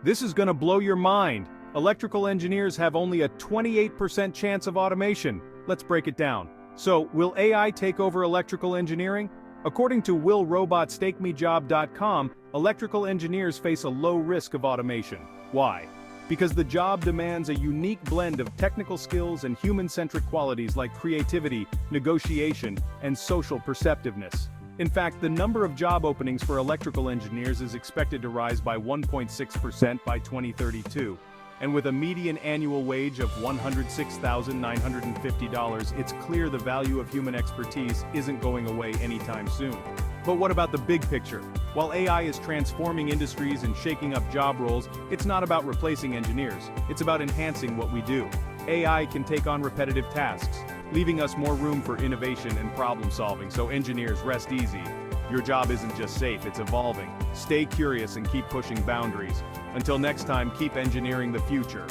This is gonna blow your mind. Electrical engineers have only a 28% chance of automation. Let's break it down. So, will AI take over electrical engineering? According to willrobotsTakeMeJob.com, electrical engineers face a low risk of automation. Why? Because the job demands a unique blend of technical skills and human-centric qualities like creativity, negotiation, and social perceptiveness. In fact, the number of job openings for electrical engineers is expected to rise by 1.6% by 2032. And with a median annual wage of $106,950, it's clear the value of human expertise isn't going away anytime soon. But what about the big picture? While AI is transforming industries and shaking up job roles, it's not about replacing engineers. It's about enhancing what we do. AI can take on repetitive tasks, leaving us more room for innovation and problem solving, so engineers, rest easy. Your job isn't just safe, it's evolving. Stay curious and keep pushing boundaries. Until next time, keep engineering the future.